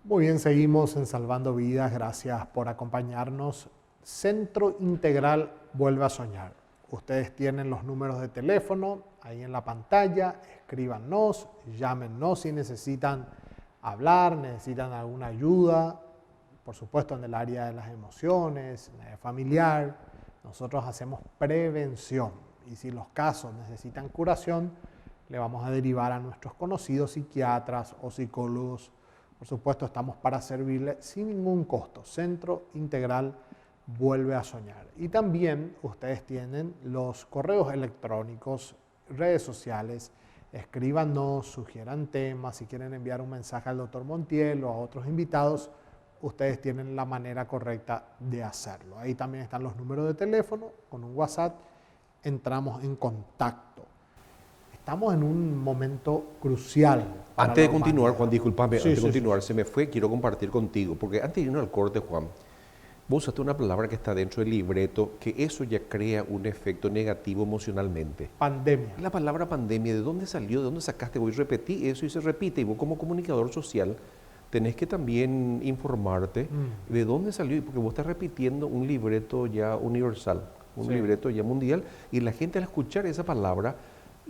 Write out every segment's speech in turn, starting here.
Muy bien, seguimos en Salvando Vidas. Gracias por acompañarnos. Centro Integral Vuelve a Soñar. Ustedes tienen los números de teléfono ahí en la pantalla. Escríbanos, llámenos si necesitan hablar, necesitan alguna ayuda. Por supuesto, en el área de las emociones, en el área familiar. Nosotros hacemos prevención. Y si los casos necesitan curación, le vamos a derivar a nuestros conocidos psiquiatras o psicólogos. Por supuesto, estamos para servirle sin ningún costo. Centro Integral Vuelve a Soñar. Y también ustedes tienen los correos electrónicos, redes sociales. Escríbanos, sugieran temas. Si quieren enviar un mensaje al doctor Montiel o a otros invitados, ustedes tienen la manera correcta de hacerlo. Ahí también están los números de teléfono. Con un WhatsApp entramos en contacto. Estamos en un momento crucial. Antes de continuar, Juan, discúlpame, Sí, antes de sí, continuar, sí. se me fue, quiero compartir contigo, porque antes de irnos al corte, Juan, vos usaste una palabra que está dentro del libreto, que eso ya crea un efecto negativo emocionalmente. Pandemia. La palabra pandemia, ¿de dónde salió? ¿De dónde sacaste? Voy a repetir eso y se repite, y vos como comunicador social tenés que también informarte de dónde salió, porque vos estás repitiendo un libreto ya universal, un Sí. libreto ya mundial, y la gente al escuchar esa palabra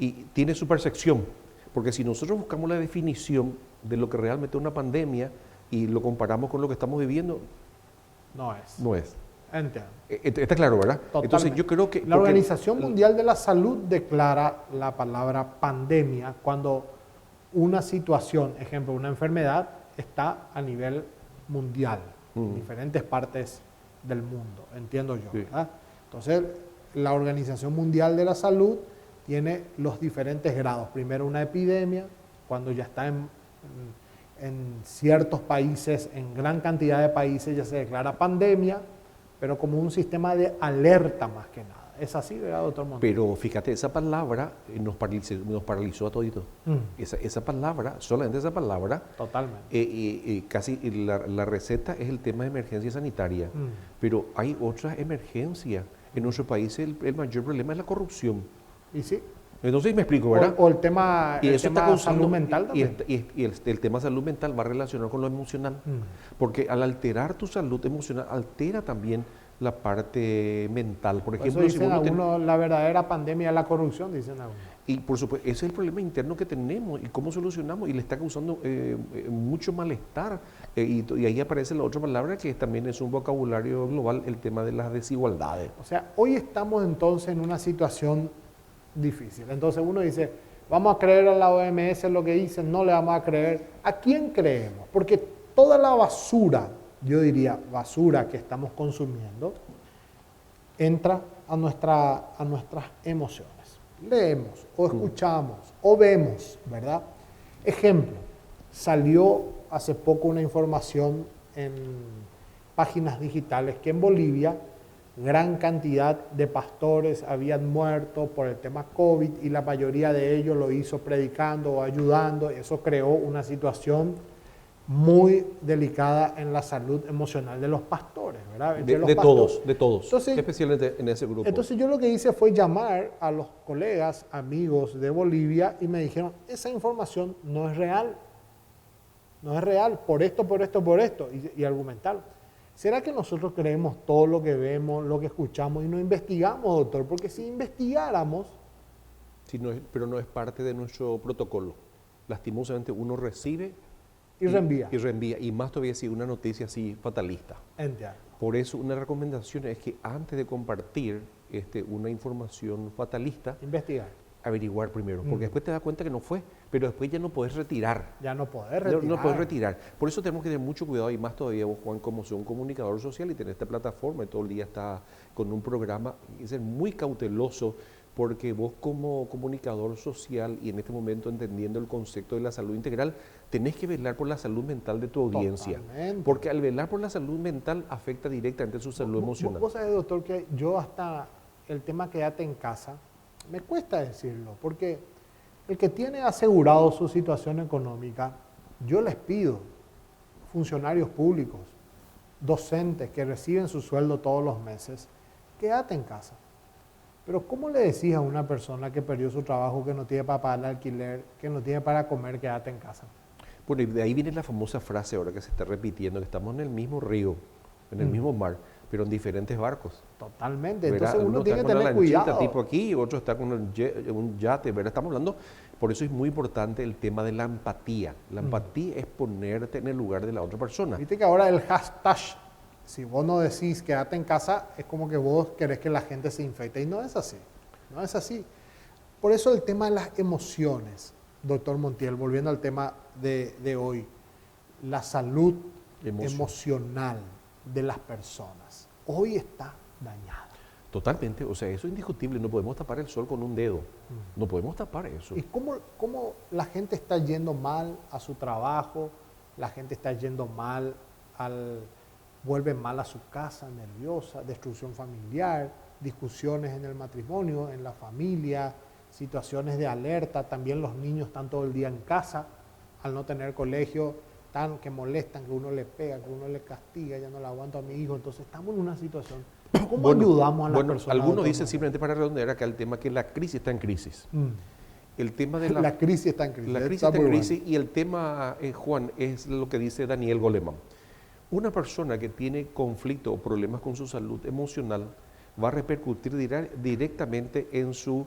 y tiene su percepción, porque si nosotros buscamos la definición de lo que realmente es una pandemia y lo comparamos con lo que estamos viviendo, No es. no es. Entiendo. Está claro, ¿verdad? Totalmente. Entonces yo creo que... La Organización Mundial de la Salud declara la palabra pandemia cuando una situación, ejemplo, una enfermedad, está a nivel mundial, en diferentes partes del mundo, entiendo yo, Sí. ¿verdad? Entonces, la Organización Mundial de la Salud tiene los diferentes grados. Primero una epidemia, cuando ya está en ciertos países, en gran cantidad de países ya se declara pandemia, pero como un sistema de alerta más que nada. ¿Es así, verdad, doctor Montes? Pero fíjate, esa palabra nos paralizó a toditos. Esa palabra, solamente esa palabra, Totalmente. casi la receta es el tema de emergencia sanitaria. Pero hay otras emergencias. En nuestro país el mayor problema es la corrupción. ¿Y sí? Entonces me explico, ¿verdad? O el tema, Y el eso tema está causando, salud mental también. y el tema salud mental va relacionado con lo emocional. Porque al alterar tu salud emocional, altera también la parte mental. Por Por eso ejemplo, si dicen vos no tenés- algunos, la verdadera pandemia es la corrupción, dicen algunos. y por supuesto, ese es el problema interno que tenemos y cómo solucionamos, y le está causando mucho malestar. Y ahí aparece la otra palabra que también es un vocabulario global, el tema de las desigualdades. O sea, hoy estamos entonces en una situación difícil. Entonces uno dice, vamos a creer a la OMS lo que dicen, no le vamos a creer. ¿A quién creemos? Porque toda la basura, yo diría basura que estamos consumiendo, entra a nuestras emociones. Leemos o escuchamos o vemos, ¿verdad? Ejemplo, salió hace poco una información en páginas digitales que en Bolivia gran cantidad de pastores habían muerto por el tema COVID y la mayoría de ellos lo hizo predicando o ayudando. Eso creó una situación muy delicada en la salud emocional de los pastores, ¿verdad? Entre los De pastores. todos, Entonces, especialmente en ese grupo. Entonces yo lo que hice fue llamar a los colegas, amigos de Bolivia y me dijeron, esa información no es real. No es real, por esto, por esto, por esto. Y argumentar. ¿Será que nosotros creemos todo lo que vemos, lo que escuchamos y no investigamos, doctor? Porque si investigáramos... Sí, pero no es parte de nuestro protocolo. Lastimosamente uno recibe Y reenvía. Y reenvía, y más todavía si una noticia así fatalista. Entiendo. Por eso una recomendación es que antes de compartir una información fatalista, Investigar. averiguar primero, porque después te das cuenta que no fue, pero después ya no podés retirar. Ya no podés retirar. No podés retirar. Por eso tenemos que tener mucho cuidado, y más todavía vos, Juan, como sos un comunicador social y tenés esta plataforma y todo el día está con un programa, y ser muy cauteloso, porque vos como comunicador social y en este momento entendiendo el concepto de la salud integral, tenés que velar por la salud mental de tu audiencia. Totalmente. Porque al velar por la salud mental afecta directamente su salud emocional. Vos sabés, doctor, que yo hasta el tema quédate en casa, me cuesta decirlo, porque el que tiene asegurado su situación económica, yo les pido, funcionarios públicos, docentes que reciben su sueldo todos los meses, quédate en casa. Pero ¿cómo le decís a una persona que perdió su trabajo, que no tiene para pagar el alquiler, que no tiene para comer, quédate en casa? Bueno, y de ahí viene la famosa frase ahora que se está repitiendo, que estamos en el mismo río, en el mismo mar, pero en diferentes barcos. Totalmente. ¿Verdad? Entonces uno Uno tiene está que con la tener lanchita cuidado. tipo aquí, otro está con un yate, ¿verdad? Estamos hablando, por eso es muy importante el tema de la empatía. La empatía es ponerte en el lugar de la otra persona. Viste que ahora el hashtag, si vos no decís quédate en casa, es como que vos querés que la gente se infecte. Y no es así. No es así. Por eso el tema de las emociones, doctor Montiel, volviendo al tema de hoy, la salud emocional de las personas hoy está dañada. Totalmente, o sea, eso es indiscutible, no podemos tapar el sol con un dedo, no podemos tapar eso. ¿Y cómo la gente está yendo mal a su trabajo? La gente está yendo mal vuelve mal a su casa, nerviosa, destrucción familiar, discusiones en el matrimonio, en la familia, situaciones de alerta, también los niños están todo el día en casa, al no tener colegio, tan que molestan, que uno le pega, que uno le castiga, ya no le aguanto a mi hijo, entonces estamos en una situación. ¿Cómo ayudamos a las personas? Algunos dicen simplemente para redondear acá el tema que la crisis está en crisis. El tema de la crisis está en crisis. La crisis está en crisis y el tema, Juan, es lo que dice Daniel Goleman. Una persona que tiene conflicto o problemas con su salud emocional va a repercutir directamente en su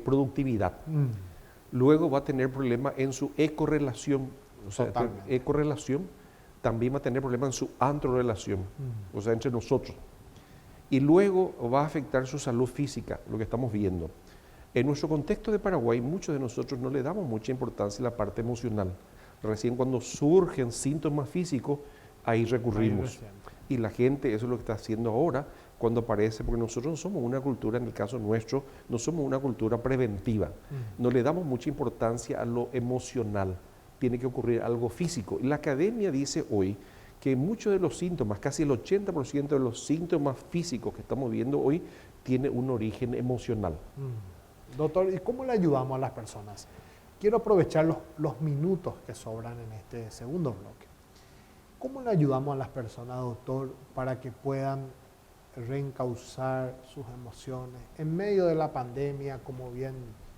productividad. Luego va a tener problemas en su ecorrelación. O sea, ecorrelación también va a tener problemas en su antrorrelación, o sea, entre nosotros. Y luego va a afectar su salud física, lo que estamos viendo. En nuestro contexto de Paraguay, muchos de nosotros no le damos mucha importancia a la parte emocional. Recién cuando surgen síntomas físicos, ahí recurrimos. Y la gente, eso es lo que está haciendo ahora, cuando aparece, porque nosotros no somos una cultura, en el caso nuestro, no somos una cultura preventiva. No le damos mucha importancia a lo emocional. Tiene que ocurrir algo físico. Y la academia dice hoy que muchos de los síntomas, casi el 80% de los síntomas físicos que estamos viendo hoy, tiene un origen emocional. Doctor, ¿y cómo le ayudamos a las personas? Quiero aprovechar los minutos que sobran en este segundo bloque. ¿Cómo le ayudamos a las personas, doctor, para que puedan reencauzar sus emociones en medio de la pandemia, como bien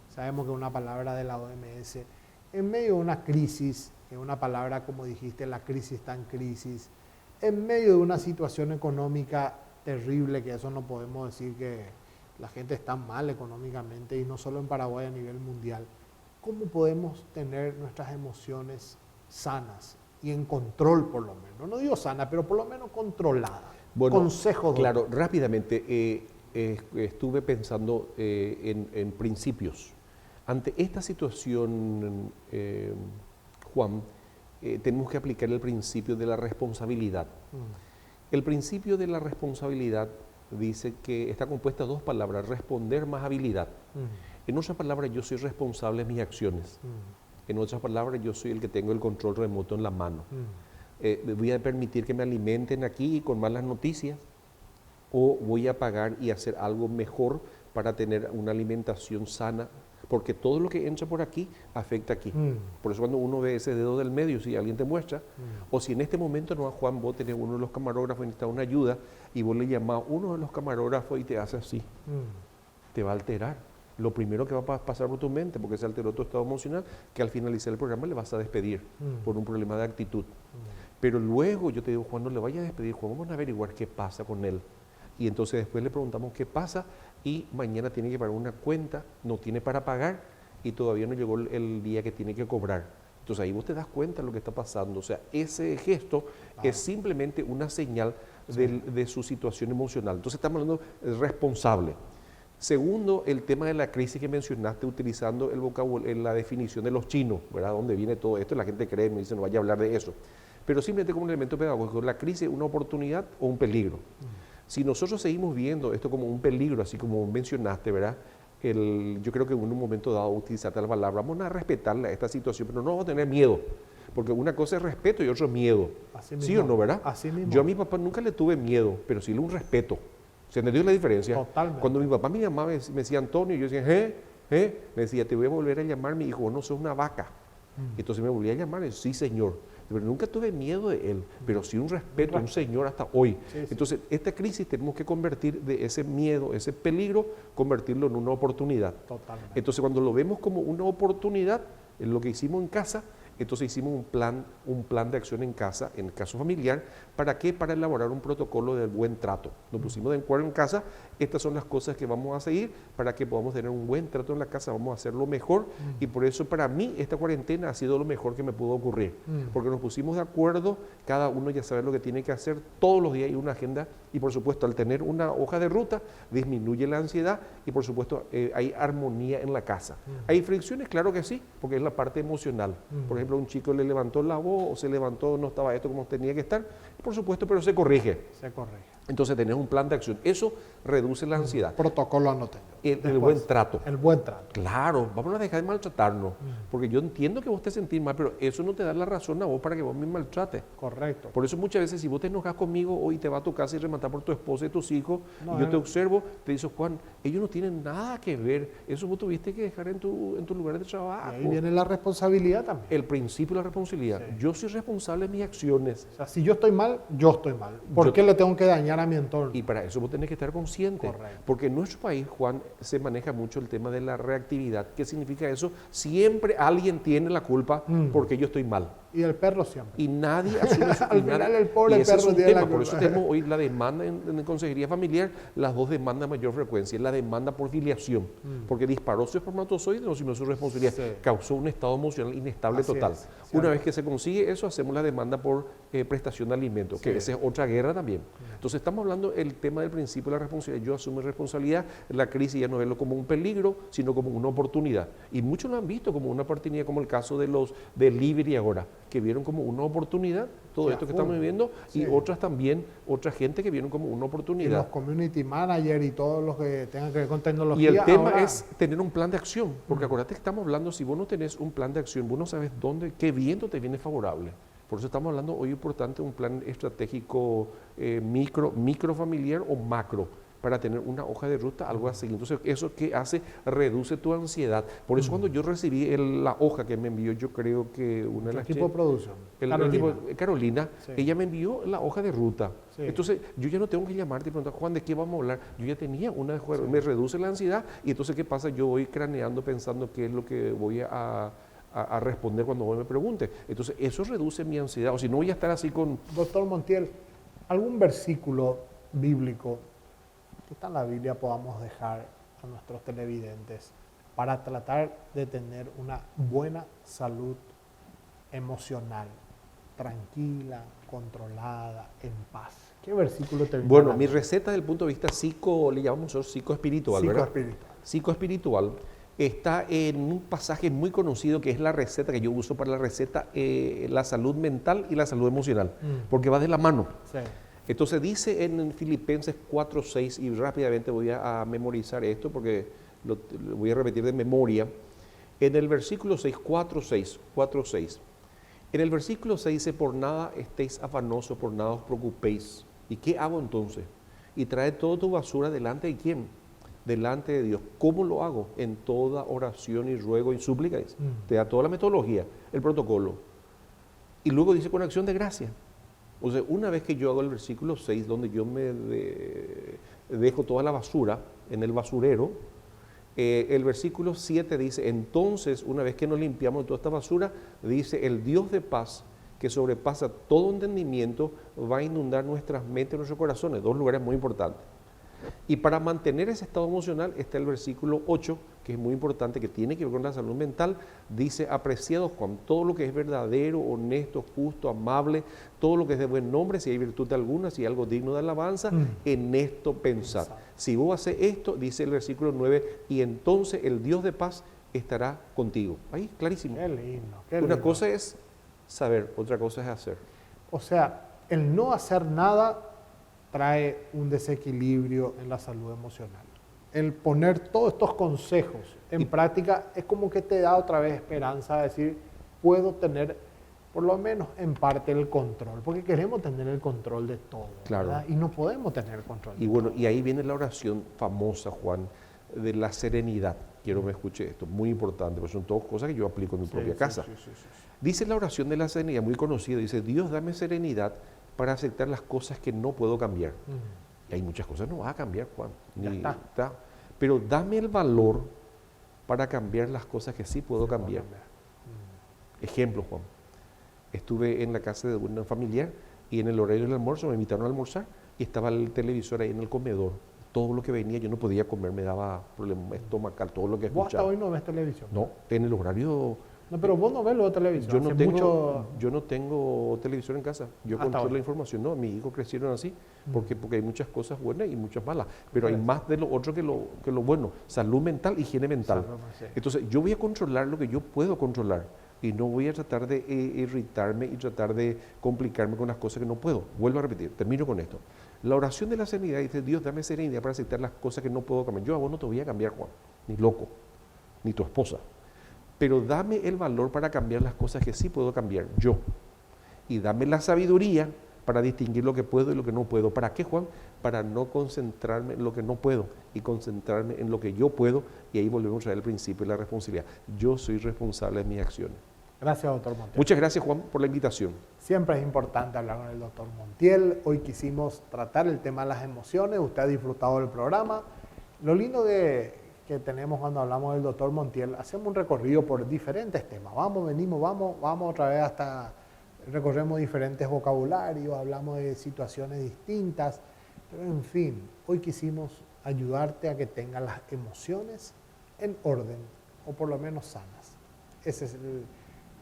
sabemos que es una palabra de la OMS, en medio de una crisis, que es una palabra, como dijiste, la crisis está en crisis, en medio de una situación económica terrible, que eso no podemos decir que la gente está mal económicamente, y no solo en Paraguay, a nivel mundial? ¿Cómo podemos tener nuestras emociones sanas y en control, por lo menos? No digo sana, pero por lo menos controlada. Bueno, consejos. Claro, rápidamente, estuve pensando en principios. Ante esta situación, Juan, tenemos que aplicar el principio de la responsabilidad. El principio de la responsabilidad dice que está compuesta de dos palabras: responder más habilidad. En otras palabras, yo soy responsable de mis acciones. En otras palabras, yo soy el que tengo el control remoto en la mano. Voy a permitir que me alimenten aquí con malas noticias, o voy a pagar y hacer algo mejor para tener una alimentación sana, porque todo lo que entra por aquí afecta aquí. Por eso cuando uno ve ese dedo del medio, si alguien te muestra, o si en este momento no, Juan, vos tenés uno de los camarógrafos y necesitas una ayuda, y vos le llamás a uno de los camarógrafos y te hace así, te va a alterar. Lo primero que va a pasar por tu mente, porque se alteró tu estado emocional, que al finalizar el programa le vas a despedir por un problema de actitud. Pero luego yo te digo, Juan, no le vayas a despedir, Juan, vamos a averiguar qué pasa con él. Y entonces después le preguntamos qué pasa, y mañana tiene que pagar una cuenta, no tiene para pagar y todavía no llegó el día que tiene que cobrar. Entonces ahí vos te das cuenta de lo que está pasando. O sea, ese gesto es simplemente una señal de su situación emocional. Entonces estamos hablando de responsable. Segundo, el tema de la crisis que mencionaste, utilizando el vocabulario, la definición de los chinos, ¿verdad? Donde viene todo esto, la gente cree, me dice, no vaya a hablar de eso. Pero simplemente como un elemento pedagógico, la crisis es una oportunidad o un peligro. Si nosotros seguimos viendo esto como un peligro, así como mencionaste, ¿verdad? Yo creo que en un momento dado utilizaste la palabra, vamos a respetarla esta situación, pero no vamos a tener miedo, porque una cosa es respeto y otra es miedo. Así mismo, ¿sí o no, verdad? Así mismo. Yo a mi papá nunca le tuve miedo, pero sí un respeto. ¿Se entendió la diferencia? Totalmente. Cuando mi papá me llamaba, me decía Antonio, yo decía, me decía, te voy a volver a llamar, mi hijo, vos no sos una vaca. Entonces me volvía a llamar, y yo, sí, señor. Pero nunca tuve miedo de él, pero sí un respeto, un señor hasta hoy. Sí. Entonces, esta crisis tenemos que convertir de ese miedo, ese peligro, convertirlo en una oportunidad. Totalmente. Entonces, cuando lo vemos como una oportunidad, en lo que hicimos en casa, Entonces hicimos un plan de acción en casa, en el caso familiar. ¿Para qué? Para elaborar un protocolo de buen trato. Nos pusimos de acuerdo en casa, estas son las cosas que vamos a seguir para que podamos tener un buen trato en la casa, vamos a hacerlo mejor. Y por eso para mí esta cuarentena ha sido lo mejor que me pudo ocurrir. Porque nos pusimos de acuerdo, cada uno ya sabe lo que tiene que hacer, todos los días hay una agenda y por supuesto al tener una hoja de ruta disminuye la ansiedad y por supuesto hay armonía en la casa. ¿Hay fricciones? Claro que sí, porque es la parte emocional. Por ejemplo, un chico le levantó la voz o se levantó, no estaba esto como tenía que estar, por supuesto, pero se corrige. Se corrige. Entonces tenés un plan de acción. Eso reduce la ansiedad. Protocolo anoté yo. El buen trato. El buen trato. Claro, vamos a dejar de maltratarnos. Porque yo entiendo que vos te sentís mal, pero eso no te da la razón a vos para que vos me maltrates. Correcto. Por eso muchas veces si vos te enojas conmigo hoy te vas a tu casa y rematar por tu esposa y tus hijos, No, y yo te observo, te digo, Juan, ellos no tienen nada que ver. Eso vos tuviste que dejar en tu lugar de trabajo. Y ahí viene la responsabilidad también. El principio de la responsabilidad. Sí. Yo soy responsable de mis acciones. O sea, si yo estoy mal, yo estoy mal. ¿Por qué le tengo que dañar a mi entorno? Y para eso vos tenés que estar consciente. Correcto. Porque en nuestro país, Juan, se maneja mucho el tema de la reactividad. ¿Qué significa eso? Siempre alguien tiene la culpa porque yo estoy mal. Y el perro siempre. Y nadie asume su Al final el pobre y ese perro es un tiene la tema. Por eso culpa. tenemos hoy la demanda en consejería familiar, las dos demandas de mayor frecuencia. La demanda por filiación, porque disparó su espermatozoide, no asumió su responsabilidad, Sí. causó un estado emocional inestable Así total. es, Una cierto. vez que se consigue eso, hacemos la demanda por prestación de alimentos, que Sí. esa es otra guerra también. Entonces estamos hablando del tema del principio de la responsabilidad. Yo asumo responsabilidad, la crisis ya no verlo como un peligro, sino como una oportunidad. Y muchos lo han visto como una oportunidad, como el caso de los delivery ahora, que vieron como una oportunidad todo Sí, esto que a full. estamos viviendo, y Sí. otras también, otra gente que vieron como una Y los oportunidad. community managers y todos los que tengan que ver con Y tecnología. el tema ahora- es tener un plan de acción, porque acuérdate que estamos hablando, si vos no tenés un plan de acción, vos no sabes dónde, qué viento te viene favorable. Por eso estamos hablando hoy importante un plan estratégico micro familiar o macro, para tener una hoja de ruta, algo así. Entonces, ¿eso qué hace? Reduce tu ansiedad. Por eso cuando yo recibí la hoja que me envió, yo creo que una de ¿Qué las tipo de producción? el Carolina. equipo- Carolina, Sí. ella me envió la hoja de ruta. Sí. Entonces, yo ya no tengo que llamarte y preguntar, Juan, ¿de qué vamos a hablar? Yo ya tenía una hoja de ruta, me reduce la ansiedad y entonces, ¿qué pasa? Yo voy craneando pensando qué es lo que voy a responder cuando vos me pregunte. Entonces, eso reduce mi ansiedad. O si no, voy a estar así con... Doctor Montiel, ¿algún versículo bíblico que está en la Biblia podamos dejar a nuestros televidentes para tratar de tener una buena salud emocional, tranquila, controlada, en paz? ¿Qué versículo te viene a Bueno, la mi mente? receta desde el punto de vista le llamamos nosotros psicoespiritual, ¿verdad? Psicoespiritual. Psicoespiritual está en un pasaje muy conocido que es la receta que yo uso para la receta, la salud mental y la salud emocional, porque va de la mano. Sí. Entonces dice en Filipenses 4:6, y rápidamente voy a memorizar esto porque lo voy a repetir de memoria. En el versículo 6, 4:6. En el versículo 6 dice, por nada estéis afanosos, por nada os preocupéis. ¿Y qué hago entonces? Y trae toda tu basura delante de quién? Delante de Dios. ¿Cómo lo hago? En toda oración y ruego y súplica. Te da toda la metodología, el protocolo. Y luego dice con acción de gracia. O sea, una vez que yo hago el versículo 6, donde yo me dejo toda la basura en el basurero, el versículo 7 dice, entonces, una vez que nos limpiamos de toda esta basura, dice, el Dios de paz, que sobrepasa todo entendimiento, va a inundar nuestras mentes y nuestros corazones. Dos lugares muy importantes. Y para mantener ese estado emocional está el versículo 8, que es muy importante, que tiene que ver con la salud mental. Dice, apreciado Juan, todo lo que es verdadero, honesto, justo, amable, todo lo que es de buen nombre, si hay virtud alguna, si hay algo digno de alabanza, en esto pensad. Si vos haces esto, dice el versículo 9, y entonces el Dios de paz estará contigo. Ahí, clarísimo. Qué lindo. Qué Una lindo. cosa es saber, otra cosa es hacer. O sea, el no hacer nada trae un desequilibrio en la salud emocional. El poner todos estos consejos en práctica es como que te da otra vez esperanza de decir, puedo tener por lo menos en parte el control, porque queremos tener el control de todo, Claro. ¿verdad? Y no podemos tener el control de Y bueno, y ahí viene la oración famosa, Juan, de la serenidad. Quiero que me escuche esto, muy importante, porque son todas cosas que yo aplico en mi todo. propia casa. Sí. Dice la oración de la serenidad, muy conocida, dice, Dios dame serenidad para aceptar las cosas que no puedo cambiar. Y hay muchas cosas que no vas a cambiar, Juan. Ya está. Pero dame el valor para cambiar las cosas que sí puedo cambiar. Ejemplo, Juan. Estuve en la casa de una familiar y en el horario del almuerzo me invitaron a almorzar y estaba el televisor ahí en el comedor. Todo lo que venía yo no podía comer, me daba problema estomacal, todo lo que ¿Vos hasta escuchaba. hoy no ves televisión? No, en el horario No, pero vos no ves luego televisión. yo no Hace tengo, mucho... yo no tengo televisor en casa. Yo Hasta controlo ahora. la información. No, mis hijos crecieron así, porque hay muchas cosas buenas y muchas malas. Pero hay Correcto. más de lo otro que lo bueno. Salud mental, higiene mental. Salud, sí. Entonces, yo voy a controlar lo que yo puedo controlar. Y no voy a tratar de irritarme y tratar de complicarme con las cosas que no puedo. Vuelvo a repetir, termino con esto. La oración de la serenidad dice, Dios, dame serenidad para aceptar las cosas que no puedo cambiar. Yo a vos no te voy a cambiar, Juan, ni loco, ni tu esposa. Pero dame el valor para cambiar las cosas que sí puedo cambiar, yo. Y dame la sabiduría para distinguir lo que puedo y lo que no puedo. ¿Para qué, Juan? Para no concentrarme en lo que no puedo y concentrarme en lo que yo puedo. Y ahí volvemos a traer el principio de la responsabilidad. Yo soy responsable de mis acciones. Gracias, doctor Montiel. Muchas gracias, Juan, por la invitación. Siempre es importante hablar con el doctor Montiel. Hoy quisimos tratar el tema de las emociones. Usted ha disfrutado del programa. Lo lindo que tenemos cuando hablamos del doctor Montiel, hacemos un recorrido por diferentes temas. Vamos, venimos, vamos otra vez hasta... Recorremos diferentes vocabularios, hablamos de situaciones distintas. Pero en fin, hoy quisimos ayudarte a que tengas las emociones en orden, o por lo menos sanas. Ese es el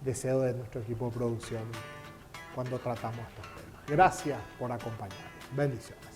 deseo de nuestro equipo de producción cuando tratamos estos temas. Gracias por acompañarnos. Bendiciones.